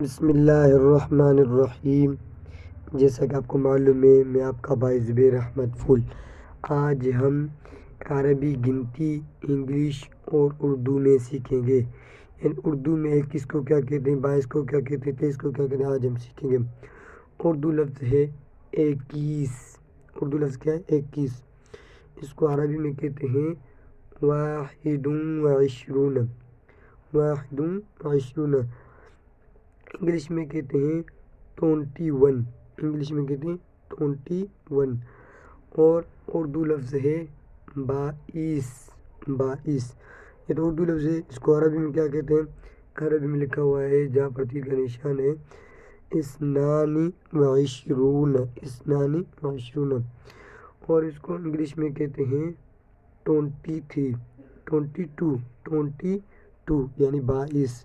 بسم اللہ الرحمن الرحیم۔ جیسا کہ آپ کو معلوم ہے، میں آپ کا بھائی زبیر احمد پھول۔ آج ہم عربی گنتی انگلش اور اردو میں سیکھیں گے۔ یعنی اردو میں 21 کو کیا کہتے ہیں، 22 کو کیا کہتے ہیں، 23 کو کیا کہتے ہیں، آج ہم سیکھیں گے۔ اردو لفظ ہے 21۔ اردو لفظ کیا ہے؟ 21۔ اس کو عربی میں کہتے ہیں 21۔ 21۔ انگلش میں کہتے ہیں 21۔ انگلش میں کہتے ہیں 21۔ اور اردو لفظ ہے 22۔ یہ تو اردو لفظ ہے، اس کو عربی میں کیا کہتے ہیں؟ عربی میں لکھا ہوا ہے جہاں پر تیر کا نشان ہے 22۔ اور اس کو انگلش میں کہتے ہیں 22 یعنی 22۔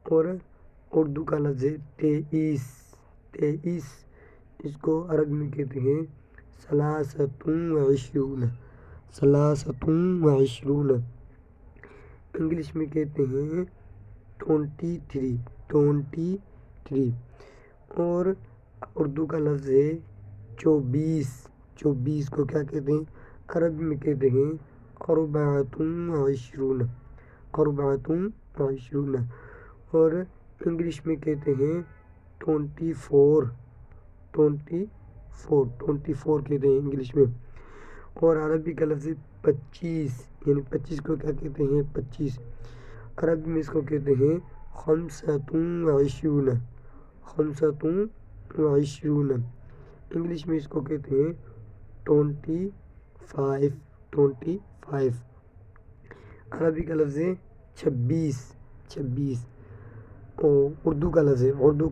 اور اردو کا لفظ ہے 23۔ اس کو عربی میں کہتے ہیں 23۔ انگلش میں کہتے ہیں 23۔ اور اردو کا لفظ ہے 24۔ کو کیا کہتے ہیں؟ عربی میں کہتے ہیں 24۔ اور انگلش میں کہتے ہیں 24 کہتے ہیں انگلش میں۔ اور عربی کا لفظ 25، یعنی 25 کو کیا کہتے ہیں؟ 25۔ عربی میں اس کو کہتے ہیں 25۔ انگلش میں اس کو کہتے ہیں 25۔ عربی کا لفظ ہے 26۔ اردو کا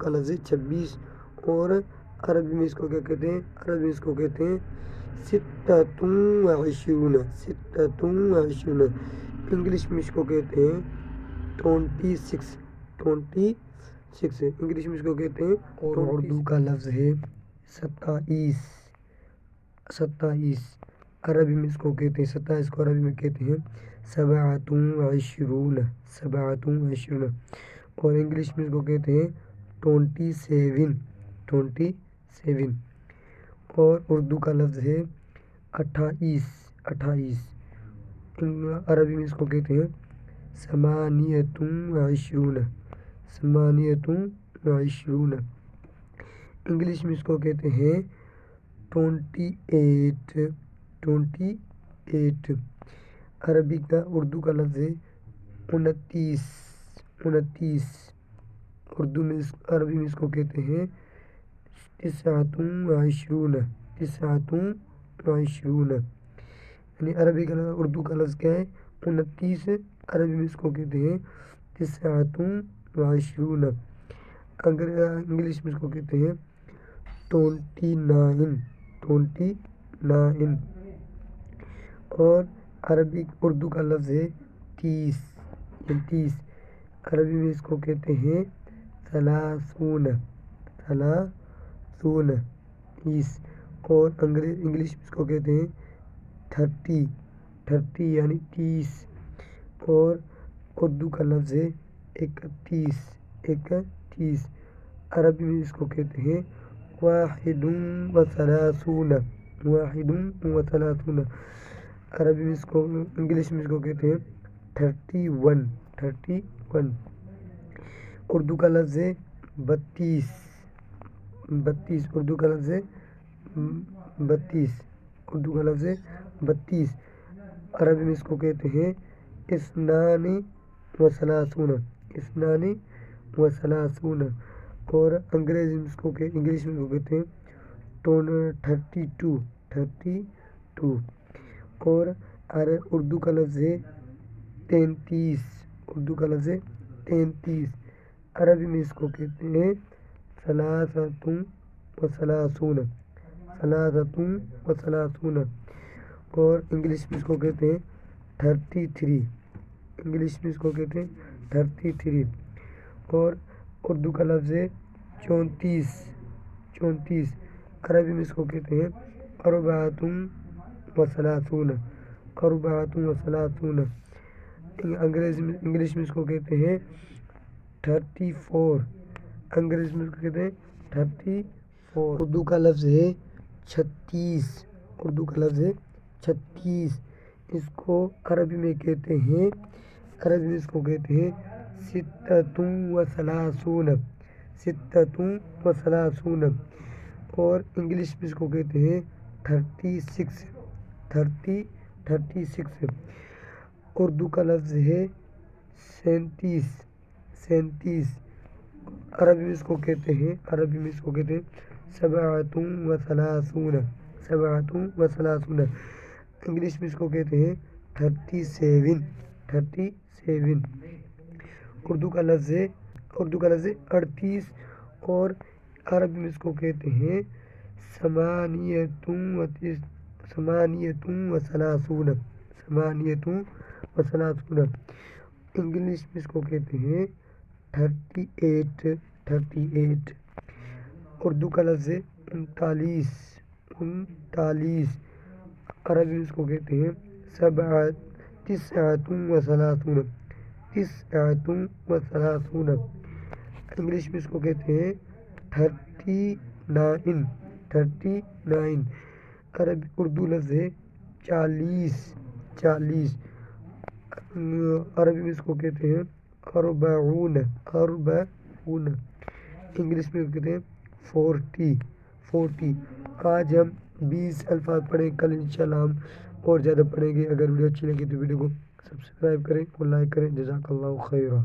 لفظ ہے 26۔ اور عربی میں اس کو کیا کہتے ہیں؟ عربی میں اس کو کہتے ہیں 26۔ انگلش میں اس کو کہتے ہیں 26۔ انگلش میں اس کو کہتے ہیں اور اردو کا لفظ ہے 27۔ عربی میں اس کو کہتے ہیں 27 کو عربی میں کہتے ہیں 27۔ اور انگلش میں اس کو کہتے ہیں 27۔ اور اردو کا لفظ ہے 28۔ عربی میں اس کو کہتے ہیں 28۔ انگلش میں اس کو کہتے ہیں 28۔ عربی کا اردو کا لفظ ہے 29۔ عربی میں اس کو کہتے ہیں 29۔ یعنی عربی کا اردو کا لفظ کیا ہے؟ 29۔ عربی میں اس کو کہتے ہیں 29۔ اگر انگلش میں اس کو کہتے ہیں 29۔ اور اردو کا لفظ ہے 30۔ عربی میں اس کو کہتے ہیں 30۔ اور انگلش میں اس کو کہتے ہیں 30 یعنی 30۔ اور اردو کا لفظ ہے 31۔ عربی میں اس کو کہتے ہیں 31۔ عربی میں اس کو انگلش میں اس کو کہتے ہیں 31۔ اردو کا لفظ ہے 32۔ اردو کا لفظ ہے 32۔ عربی میں اس کو کہتے ہیں 32۔ اور انگلش میں اس کو کہتے ہیں 32۔ اور اردو کا لفظ ہے 33۔ عربی میں اس کو کہتے ہیں 33۔ اور انگلش میں اس کو کہتے ہیں 33۔ اور اردو کا لفظ ہے 34۔ عربی میں اس کو کہتے ہیں 34۔ انگلش میں اس کو کہتے ہیں 34۔ انگریزی میں اس کو کہتے ہیں 34۔ اردو کا لفظ ہے 36، اردو کا لفظ ہے 36۔ اس کو عربی میں کہتے ہیں، عربی میں اس کو کہتے ہیں ستۃ و ثلاثون، ستۃ و ثلاثون، اور انگلش میں اس کو کہتے ہیں 36، 36۔ اردو کا لفظ ہے 37، 37۔ عربی میں اس کو کہتے ہیں، عربی میں اس کو کہتے ہیں سبعۃ و ثلاثون، سبعۃ و ثلاثون۔ انگلش میں اس کو کہتے ہیں 37، 37۔ اردو کا لفظ ہے 38، اور عربی میں اس کو کہتے ہیں ثمانیۃ و ثلاثون، ثمانیۃ و ثلاثون۔ انگلش میں اس کو کہتے ہیں 38، 38۔ اردو کا لفظ ہے 39، 39۔ عربی میں اس کو کہتے ہیں تسعۃ و ثلاثون، تسعۃ و ثلاثون۔ انگلش میں اس کو کہتے ہیں 39، 39۔ اردو لفظ ہے 40، 40۔ عربی میں اس کو کہتے ہیں 40، 40۔ انگلش میں کہتے ہیں 40، 40۔ آج ہم 20 الفاظ پڑھیں، کل انشاءاللہ ہم اور زیادہ پڑھیں گے۔ اگر ویڈیو اچھی لگی تو ویڈیو کو سبسکرائب کریں اور لائک کریں۔ جزاک اللہ خیرہ۔